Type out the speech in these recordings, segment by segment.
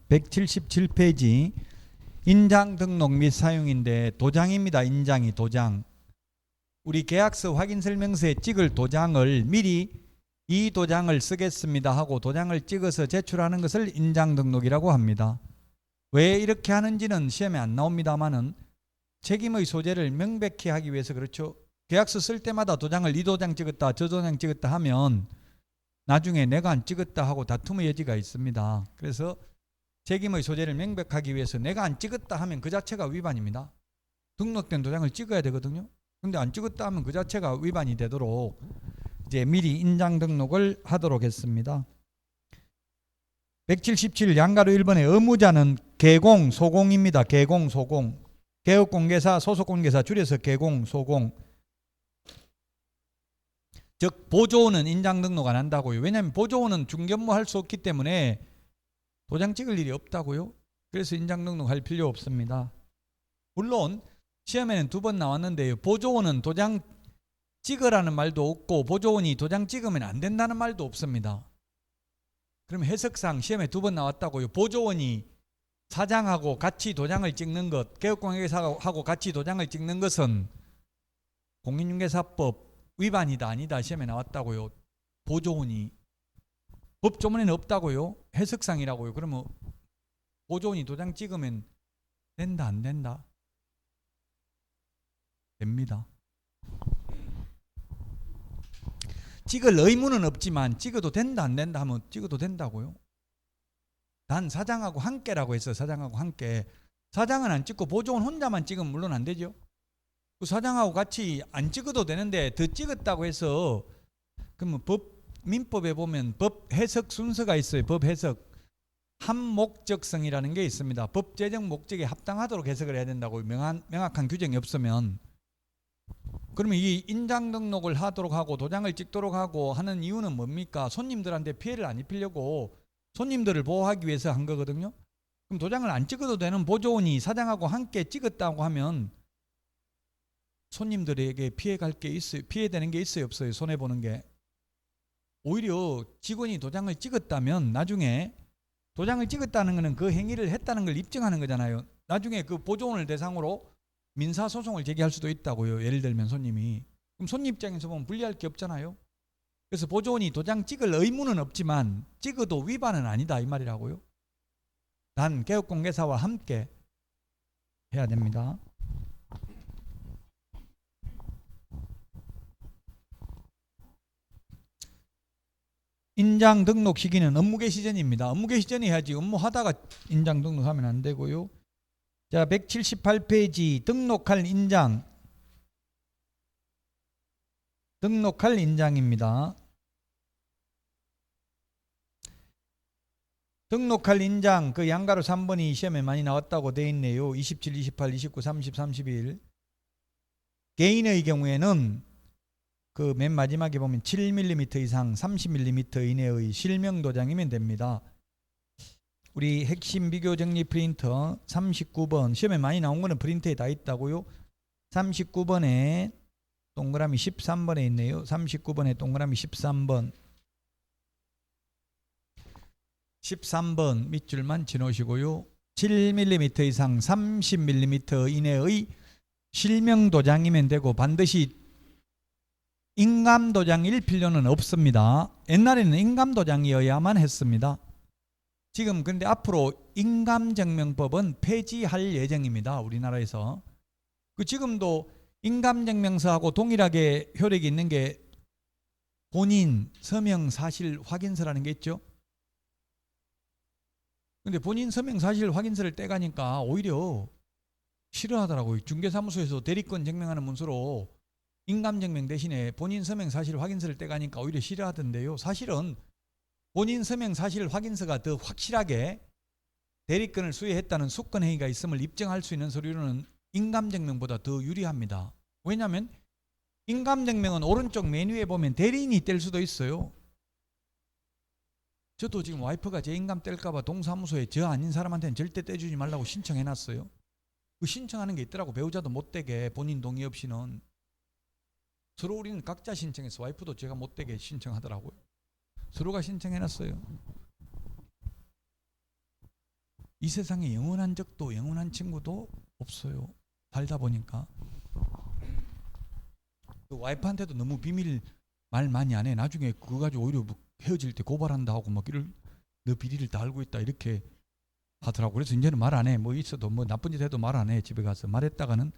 177페이지 인장 등록 및 사용인데 도장입니다. 인장이 도장. 우리 계약서 확인설명서에 찍을 도장을 미리 이 도장을 쓰겠습니다 하고 도장을 찍어서 제출하는 것을 인장 등록이라고 합니다. 왜 이렇게 하는지는 시험에 안 나옵니다만은 책임의 소재를 명백히 하기 위해서 그렇죠. 계약서 쓸 때마다 도장을 이 도장 찍었다 저 도장 찍었다 하면 나중에 내가 안 찍었다 하고 다툼의 여지가 있습니다. 그래서 책임의 소재를 명백하기 위해서 내가 안 찍었다 하면 그 자체가 위반입니다. 등록된 도장을 찍어야 되거든요. 근데 안 찍었다 하면 그 자체가 위반이 되도록 이제 미리 인장 등록을 하도록 했습니다. 177 양가로 1번의 의무자는 개공, 소공입니다. 개공, 소공. 개업공개사, 소속공개사 줄여서 개공, 소공. 즉 보조원은 인장 등록 안 한다고요. 왜냐하면 보조원은 중견무할 수 없기 때문에 도장 찍을 일이 없다고요. 그래서 인장 등록할 필요 없습니다. 물론 시험에는 2번 나왔는데요. 보조원은 도장 찍으라는 말도 없고 보조원이 도장 찍으면 안 된다는 말도 없습니다. 그럼 해석상 시험에 2번 나왔다고요. 보조원이 사장하고 같이 도장을 찍는 것, 개업공개사하고 같이 도장을 찍는 것은 공인중개사법 위반이다 아니다 시험에 나왔다고요. 보조원이 법조문에는 없다고요. 해석상이라고요. 그러면 보조원이 도장 찍으면 된다 안 된다? 됩니다. 찍을 의무는 없지만 찍어도 된다 안 된다 하면 찍어도 된다고요. 단 사장하고 함께라고 했어요. 사장하고 함께. 사장은 안 찍고 보조원 혼자만 찍으면 물론 안 되죠. 그 사장하고 같이 안 찍어도 되는데 더 찍었다고 해서 그러면 민법에 보면 법 해석 순서가 있어요. 법 해석 합목적성이라는 게 있습니다. 법 제정 목적에 합당하도록 해석을 해야 된다고 명확한 규정이 없으면 그러면 이 인장 등록을 하도록 하고 도장을 찍도록 하고 하는 이유는 뭡니까? 손님들한테 피해를 안 입히려고 손님들을 보호하기 위해서 한 거거든요. 그럼 도장을 안 찍어도 되는 보조원이 사장하고 함께 찍었다고 하면 손님들에게 피해갈 게 있어요. 피해되는 게 있어요, 없어요? 손해보는 게. 오히려 직원이 도장을 찍었다면 나중에 도장을 찍었다는 것은 그 행위를 했다는 걸 입증하는 거잖아요. 나중에 그 보조원을 대상으로 민사소송을 제기할 수도 있다고요. 예를 들면 손님이. 그럼 손님 입장에서 보면 불리할 게 없잖아요. 그래서 보조원이 도장 찍을 의무는 없지만 찍어도 위반은 아니다 이 말이라고요. 단 개업공개사와 함께 해야 됩니다. 인장 등록 시기는 업무개 시전입니다. 업무개 시전이 해야지 업무하다가 인장 등록하면 안 되고요. 자, 178페이지 등록할 인장. 등록할 인장입니다. 등록할 인장 그 양가로 3번이 시험에 많이 나왔다고 되어 있네요. 27, 28, 29, 30, 31. 개인의 경우에는 그 맨 마지막에 보면 7mm 이상 30mm 이내의 실명 도장이면 됩니다. 우리 핵심 비교 정리 프린터 39번 시험에 많이 나온 거는 프린터에 다 있다고요. 39번에 동그라미 13번에 있네요. 39번에 동그라미 13번 13번 밑줄만 지놓으시고요. 7mm 이상 30mm 이내의 실명 도장이면 되고 반드시 인감 도장일 필요는 없습니다. 옛날에는 인감 도장이어야만 했습니다. 지금 근데 앞으로 인감증명법은 폐지할 예정입니다. 우리나라에서. 그 지금도 인감증명서하고 동일하게 효력이 있는 게 본인 서명 사실 확인서라는 게 있죠. 근데 본인 서명 사실 확인서를 떼가니까 오히려 싫어하더라고요. 중개사무소에서 대리권 증명하는 문서로 인감증명 대신에 본인 서명 사실 확인서를 떼가니까 오히려 싫어하던데요. 사실은 본인 서명 사실 확인서가 더 확실하게 대리권을 수여했다는 수권행위가 있음을 입증할 수 있는 서류는 인감증명보다 더 유리합니다. 왜냐하면 인감증명은 오른쪽 메뉴에 보면 대리인이 뗄 수도 있어요. 저도 지금 와이프가 제 인감 뗄까봐 동사무소에 저 아닌 사람한테는 절대 떼주지 말라고 신청해놨어요. 그 신청하는 게 있더라고. 배우자도 못 떼게 본인 동의 없이는. 서로 우리는 각자 신청해서 와이프도 제가 못 떼게 신청하더라고요. 서로가 신청해놨어요. 이 세상에 영원한 적도 영원한 친구도 없어요. 살다 보니까. 그 와이프한테도 너무 비밀 말 많이 안 해. 나중에 그거 가지고 오히려 뭐 헤어질 때 고발한다 하고 막 이럴, 너 비리를 다 알고 있다 이렇게 하더라고. 그래서 이제는 말 안 해. 뭐 있어도 뭐 나쁜 짓 해도 말 안 해. 집에 가서 말했다가는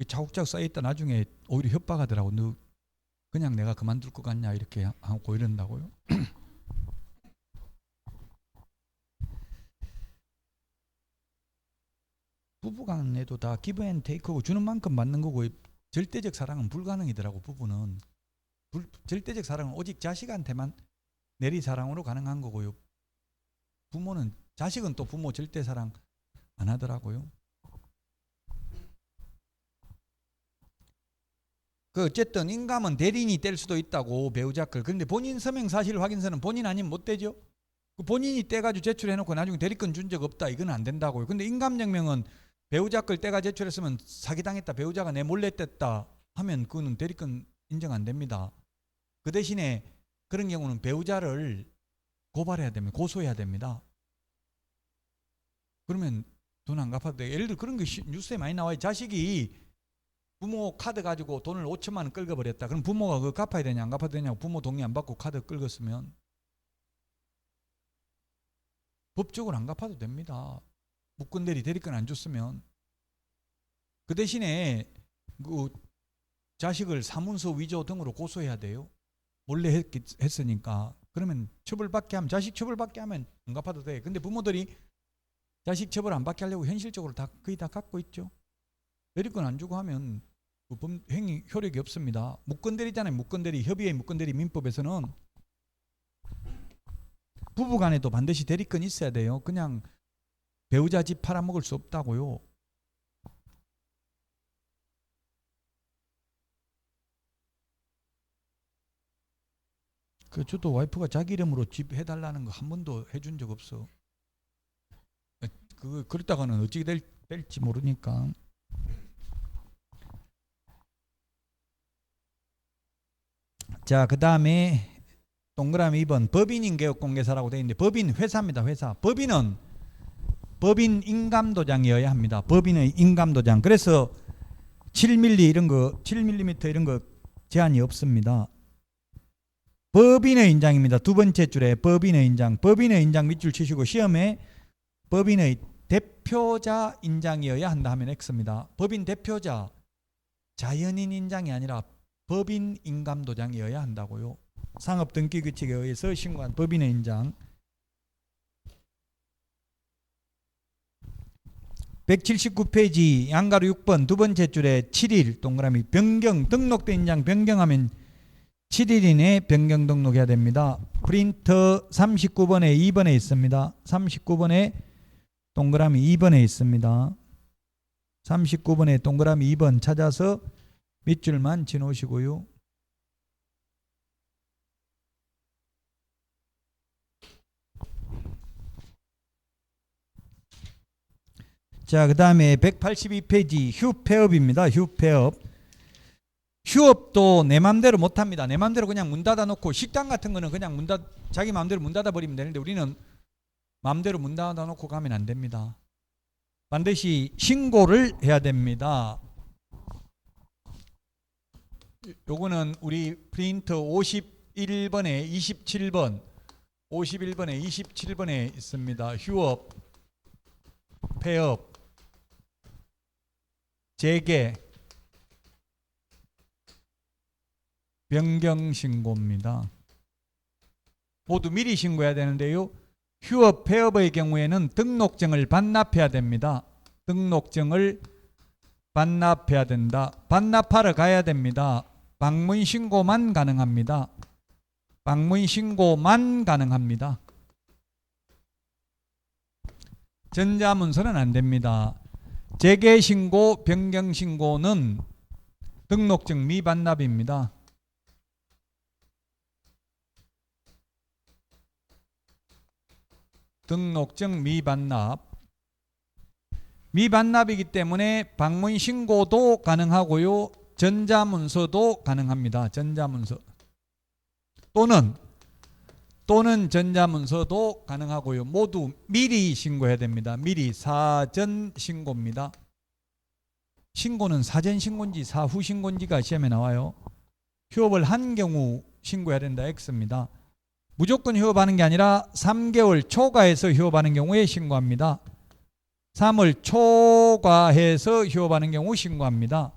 차곡차곡 쌓여있다 나중에 오히려 협박하더라고. 너 그냥 내가 그만둘 것 같냐 이렇게 하고 이런다고요. 부부간에도 다 기브 앤 테이크고 주는 만큼 받는 거고 절대적 사랑은 불가능이더라고. 부부는 절대적 사랑은 오직 자식한테만 내리 사랑으로 가능한 거고요. 부모는 자식은 또 부모 절대 사랑 안 하더라고요. 그 어쨌든 인감은 대리인이 뗄 수도 있다고 배우자 걸. 그런데 본인 서명 사실 확인서는 본인 아니면 못 떼죠. 본인이 떼가지고 제출해놓고 나중에 대리권 준 적 없다 이건 안 된다고요. 근데 인감증명은 배우자 걸 떼가 제출했으면 사기당했다, 배우자가 내 몰래 뗐다 하면 그거는 대리권 인정 안 됩니다. 그 대신에 그런 경우는 배우자를 고발해야 됩니다. 고소해야 됩니다. 그러면 돈 안 갚아도 돼. 예를 들어 그런 게 뉴스에 많이 나와요. 자식이 부모 카드 가지고 돈을 5천만 원 긁어버렸다. 그럼 부모가 그거 갚아야 되냐 안 갚아도 되냐고 부모 동의 안 받고 카드 긁었으면 법적으로 안 갚아도 됩니다. 무권대리 대리권 안 줬으면. 그 대신에 그 자식을 사문서 위조 등으로 고소해야 돼요. 몰래 했으니까. 그러면 처벌받게 하면, 자식 처벌받게 하면 안 갚아도 돼. 근데 부모들이 자식 처벌 안 받게 하려고 현실적으로 다 거의 다 갖고 있죠. 대리권 안 주고 하면 그 행위 효력이 없습니다. 무권대리잖아요. 무권대리, 협의회 무권대리 민법에서는 부부간에도 반드시 대리권 있어야 돼요. 그냥 배우자 집 팔아먹을 수 없다고요. 그 저도 와이프가 자기 이름으로 집 해달라는 거 한 번도 해준 적 없어. 그랬다가는 어찌 될지 모르니까. 자, 그 다음에 동그라미 2번 법인인 개업공개사라고 되어 있는데 법인 회사입니다. 회사. 법인은 법인 인감도장이어야 합니다. 법인의 인감도장. 그래서 7mm 이런 거, 7mm 이런 거 제한이 없습니다. 법인의 인장입니다. 두 번째 줄에 법인의 인장. 법인의 인장 밑줄 치시고 시험에 법인의 대표자 인장이어야 한다 하면 X입니다. 법인 대표자, 자연인 인장이 아니라 법인 인감도장이어야 한다고요. 상업등기규칙에 의해서 신고한 법인의 인장. 179페이지 양가로 6번 두 번째 줄에 7일 동그라미 변경, 등록된 인장 변경하면 7일 이내에 변경 등록해야 됩니다. 프린터 39번에 2번에 있습니다. 39번에 동그라미 2번에 있습니다. 39번에 동그라미 2번 찾아서 밑줄만 지놓으시고요. 자, 그 다음에 182페이지 휴폐업입니다. 휴폐업. 휴업도 내 맘대로 못합니다. 내 맘대로 그냥 문 닫아놓고, 식당 같은 거는 그냥 자기 마음대로 문 닫아버리면 되는데 우리는 마음대로 문 닫아놓고 가면 안 됩니다. 반드시 신고를 해야 됩니다. 요거는 우리 프린터 51번에 27번 51번에 27번에 있습니다. 휴업, 폐업, 재개, 변경 신고입니다. 모두 미리 신고해야 되는데요. 휴업, 폐업의 경우에는 등록증을 반납해야 됩니다. 등록증을 반납해야 된다. 반납하러 가야 됩니다. 방문 신고만 가능합니다. 방문 신고만 가능합니다. 전자문서는 안 됩니다. 재개 신고, 변경 신고는 등록증 미반납입니다. 등록증 미반납. 미반납이기 때문에 방문 신고도 가능하고요. 전자문서도 가능합니다. 전자문서. 또는 또는 전자문서도 가능하고요. 모두 미리 신고해야 됩니다. 미리 사전 신고입니다. 신고는 사전 신고인지 사후 신고인지가 시험에 나와요. 휴업을 한 경우 신고해야 된다 X입니다. 무조건 휴업하는 게 아니라 3개월 초과해서 휴업하는 경우에 신고합니다. 3월 초과해서 휴업하는 경우 신고합니다.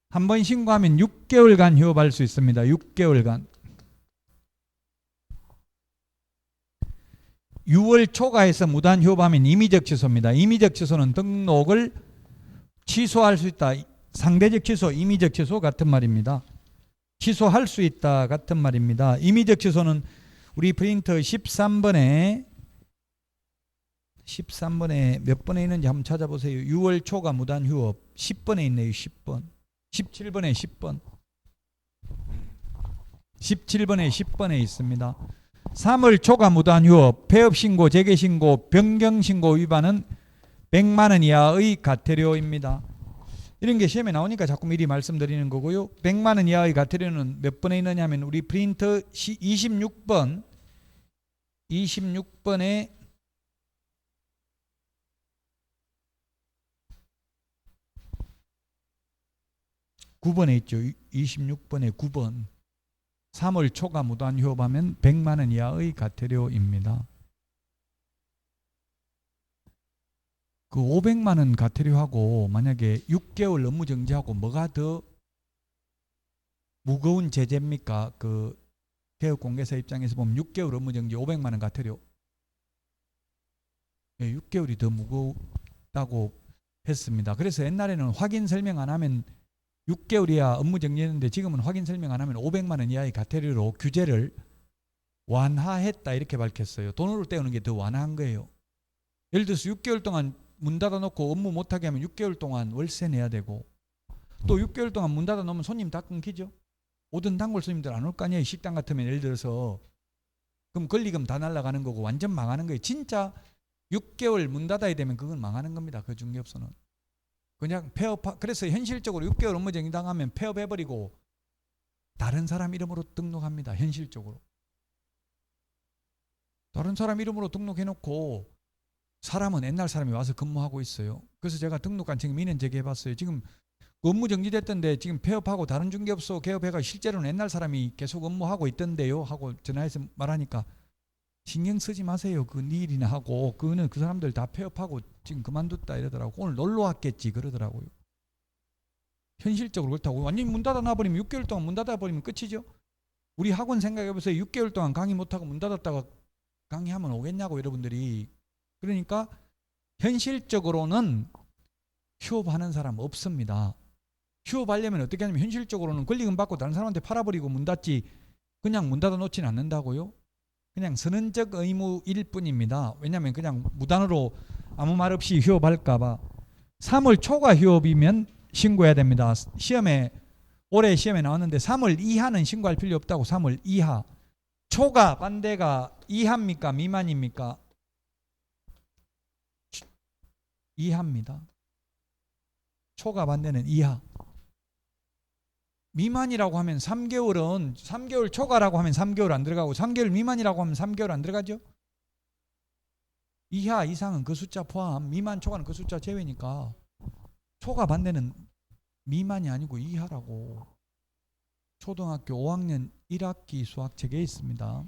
한 번 신고하면 6개월간 휴업할 수 있습니다. 6개월간. 6월 초과해서 무단 휴업하면 임의적 취소입니다. 임의적 취소는 등록을 취소할 수 있다. 상대적 취소, 임의적 취소 같은 말입니다. 취소할 수 있다 같은 말입니다. 임의적 취소는 우리 프린터 13번에 몇 번에 있는지 한번 찾아보세요. 6월 초과 무단 휴업 10번에 있네요. 10번. 17번에 10번. 17번에 10번에 있습니다. 3월 초과 무단 휴업, 폐업 신고, 재개 신고, 변경 신고 위반은 100만 원 이하의 과태료입니다. 이런 게 시험에 나오니까 자꾸 미리 말씀드리는 거고요. 100만 원 이하의 과태료는 몇 번에 있느냐 하면 우리 프린터 26번에 9번에 있죠. 26번에 9번. 3월 초과 무단 휴업하면 100만 원 이하의 과태료입니다. 그 500만 원 과태료하고 만약에 6개월 업무 정지하고 뭐가 더 무거운 제재입니까? 그 개업공개사 입장에서 보면 6개월 업무 정지 500만 원 과태료. 6개월이 더 무겁다고 했습니다. 그래서 옛날에는 확인 설명 안 하면 6개월이야 업무 정지했는데 지금은 확인 설명 안 하면 500만 원 이하의 과태료로 규제를 완화했다 이렇게 밝혔어요. 돈으로 때우는 게 더 완화한 거예요. 예를 들어서 6개월 동안 문 닫아놓고 업무 못하게 하면 6개월 동안 월세 내야 되고 또 6개월 동안 문 닫아놓으면 손님 다 끊기죠. 오던 단골 손님들 안 올 거 아니에요. 식당 같으면 예를 들어서 그럼 권리금 다 날아가는 거고 완전 망하는 거예요. 진짜 6개월 문 닫아야 되면 그건 망하는 겁니다. 그 중개업소는. 그냥 폐업, 그래서 현실적으로 6개월 업무 정지 당하면 폐업해버리고 다른 사람 이름으로 등록합니다. 현실적으로. 다른 사람 이름으로 등록해놓고 사람은 옛날 사람이 와서 근무하고 있어요. 그래서 제가 등록관청 민원 제기해봤어요. 지금 업무 정지됐던데 지금 폐업하고 다른 중개업소 개업해가 실제로는 옛날 사람이 계속 업무하고 있던데요 하고 전화해서 말하니까 신경 쓰지 마세요. 그 일이나 하고 그거는 그 사람들 다 폐업하고 지금 그만뒀다 이러더라고. 오늘 놀러 왔겠지 그러더라고요. 현실적으로 그렇다고 완전히 문 닫아놔버리면 6개월 동안 문 닫아버리면 끝이죠. 우리 학원 생각해보세요. 6개월 동안 강의 못하고 문 닫았다가 강의하면 오겠냐고 여러분들이. 그러니까 현실적으로는 휴업하는 사람 없습니다. 휴업하려면 어떻게 하냐면 현실적으로는 권리금 받고 다른 사람한테 팔아버리고 문 닫지 그냥 문 닫아 놓지는 않는다고요. 그냥 선언적 의무일 뿐입니다. 왜냐하면 그냥 무단으로 아무 말 없이 휴업할까 봐. 3월 초과 휴업이면 신고해야 됩니다. 올해 시험에 나왔는데 3월 이하는 신고할 필요 없다고. 3월 이하. 초과 반대가 이하입니까? 미만입니까? 이하입니다. 초과 반대는 이하. 미만이라고 하면 3개월 초과라고 하면 3개월 안 들어가고 3개월 미만이라고 하면 3개월 안 들어가죠. 이하 이상은 그 숫자 포함, 미만 초과는 그 숫자 제외니까 초과 반대는 미만이 아니고 이하라고. 초등학교 5학년 1학기 수학책에 있습니다.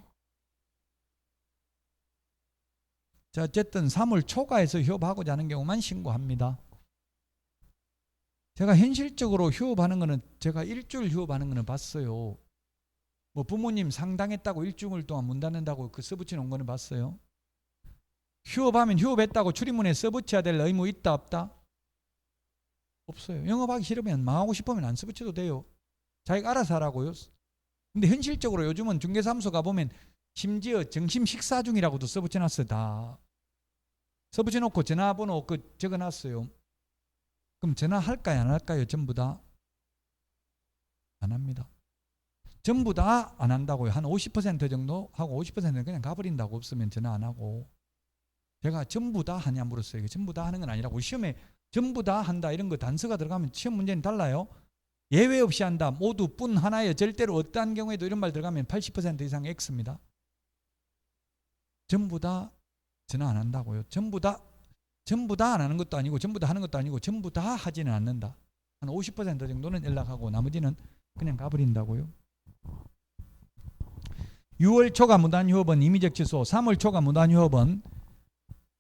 자, 어쨌든 3월 초과해서 휴업하고자 하는 경우만 신고합니다. 제가 현실적으로 휴업하는 거는 제가 일주일 휴업하는 거는 봤어요. 뭐 부모님 상당했다고 일주일 동안 문 닫는다고 그 써붙여 놓은 거는 봤어요. 휴업하면 휴업했다고 출입문에 써붙여야 될 의무 있다 없다? 없어요. 영업하기 싫으면 망하고 싶으면 안 써붙여도 돼요. 자기가 알아서 하라고요. 근데 현실적으로 요즘은 중개사무소 가보면 심지어 점심 식사 중이라고도 써붙여놨어요. 다 써붙여놓고 전화번호 적어놨어요. 그럼 전화할까요 안 할까요? 전부 다 안 합니다. 전부 다 안 한다고요. 한 50% 정도 하고 50%는 그냥 가버린다고. 없으면 전화 안 하고. 제가 전부 다 하냐 물었어요. 전부 다 하는 건 아니라고. 시험에 전부 다 한다 이런 거 단서가 들어가면 시험 문제는 달라요. 예외 없이 한다. 모두 뿐 하나에 절대로 어떠한 경우에도 이런 말 들어가면 80% 이상 X입니다. 전부 다 전화 안 한다고요. 전부 다 안 하는 것도 아니고 전부 다 하는 것도 아니고 전부 다 하지는 않는다. 한 50% 정도는 연락하고 나머지는 그냥 가버린다고요. 6월 초과 무단휴업은 임의적 취소, 3월 초과 무단휴업은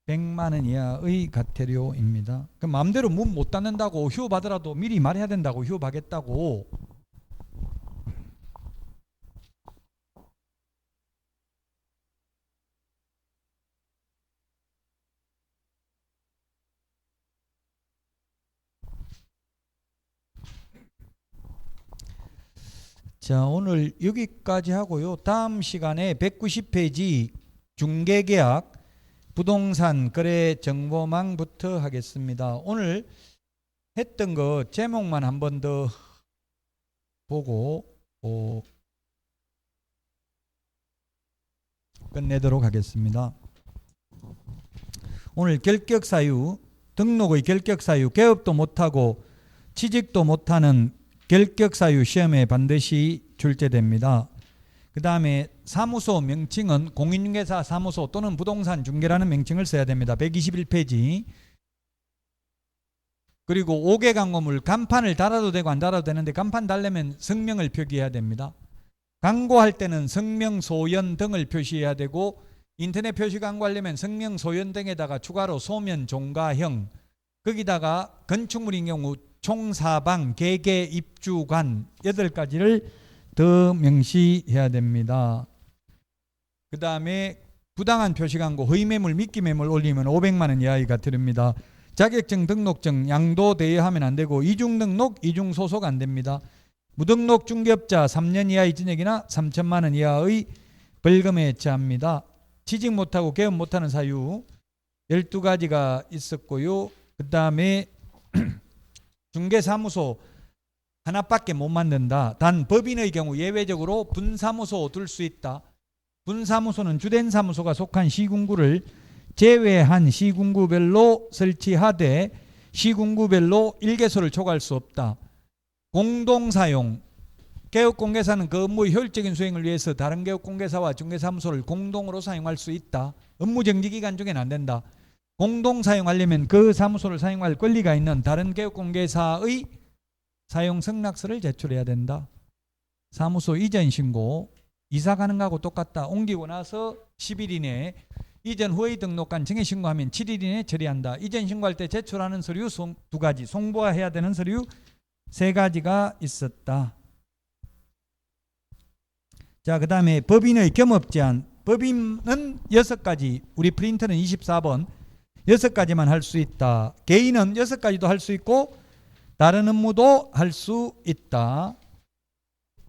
100만 원 이하의 과태료입니다. 그럼 마음대로 문 못 닫는다고 휴업하더라도 미리 말해야 된다고 휴업하겠다고. 자, 오늘 여기까지 하고요. 다음 시간에 190페이지 중개계약 부동산 거래 정보망부터 하겠습니다. 오늘 했던 거 제목만 한 번 더 보고 끝내도록 하겠습니다. 오늘 결격사유, 등록의 결격사유, 개업도 못하고 취직도 못하는 결격사유 시험에 반드시 출제됩니다. 그 다음에 사무소 명칭은 공인중개사 사무소 또는 부동산 중개라는 명칭을 써야 됩니다. 121페이지. 그리고 5개 광고물 간판을 달아도 되고 안 달아도 되는데 간판 달려면 성명을 표기해야 됩니다. 광고할 때는 성명, 소연 등을 표시해야 되고 인터넷 표시 광고하려면 성명, 소연 등에다가 추가로 소면, 종가형 거기다가 건축물인 경우 총사방, 계계, 입주관 8가지를 더 명시해야 됩니다. 그 다음에 부당한 표시 광고, 허위매물, 미끼매물 올리면 500만 원 이하의 과태료입니다. 자격증, 등록증 양도 대여하면 안 되고 이중 등록, 이중 소속 안 됩니다. 무등록 중개업자 3년 이하의 징역이나 3천만 원 이하의 벌금에 처합니다. 취직 못하고 개업 못하는 사유 12가지가 있었고요. 그 다음에 중개사무소 하나밖에 못 만든다. 단 법인의 경우 예외적으로 분사무소 둘 수 있다. 분사무소는 주된 사무소가 속한 시군구를 제외한 시군구별로 설치하되 시군구별로 1개소를 초과할 수 없다. 공동사용 개업공개사는 그 업무의 효율적인 수행을 위해서 다른 개업공개사와 중개사무소를 공동으로 사용할 수 있다. 업무정지기간 중에는 안 된다. 공동사용하려면 그 사무소를 사용할 권리가 있는 다른 개업공개사의 사용 승낙서를 제출해야 된다. 사무소 이전 신고 이사 가는 거하고 똑같다. 옮기고 나서 10일 이내에 이전 후의 등록관 정해 신고하면 7일 이내에 처리한다. 이전 신고할 때 제출하는 서류 2가지, 송부해야 되는 서류 3가지가 있었다. 자, 그 다음에 법인의 겸업 제한. 법인은 6가지, 우리 프린터는 24번 6가지만 할 수 있다. 개인은 6가지도 할 수 있고 다른 업무도 할 수 있다.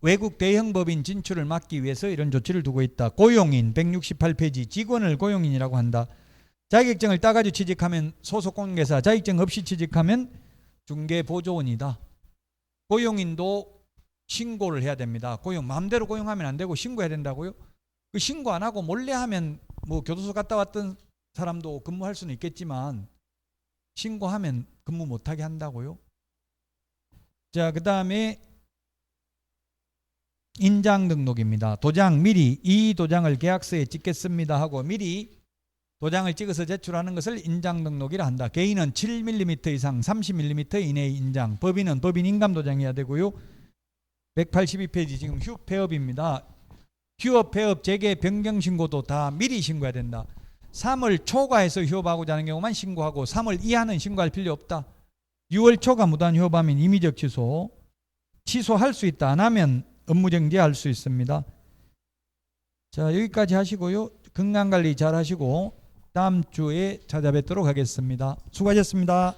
외국 대형 법인 진출을 막기 위해서 이런 조치를 두고 있다. 고용인 168페이지 직원을 고용인이라고 한다. 자격증을 따가지고 취직하면 소속공개사, 자격증 없이 취직하면 중개보조원이다. 고용인도 신고를 해야 됩니다. 고용 마음대로 고용하면 안 되고 신고해야 된다고요? 그 신고 안 하고 몰래 하면 뭐 교도소 갔다 왔던 사람도 근무할 수는 있겠지만 신고하면 근무 못하게 한다고요? 자, 그 다음에 인장 등록입니다. 도장 미리 이 도장을 계약서에 찍겠습니다 하고 미리 도장을 찍어서 제출하는 것을 인장 등록이라 한다. 개인은 7mm 이상 30mm 이내의 인장, 법인은 법인 인감 도장이어야 되고요. 182페이지 지금 휴폐업입니다. 휴업, 폐업, 재개, 변경 신고도 다 미리 신고해야 된다. 3월 초과해서 휴업하고자 하는 경우만 신고하고 3월 이하는 신고할 필요 없다. 6월 초과 무단 휴업하면 임의적 취소, 취소할 수 있다. 안 하면 업무정지할 수 있습니다. 자, 여기까지 하시고요. 건강관리 잘 하시고 다음 주에 찾아뵙도록 하겠습니다. 수고하셨습니다.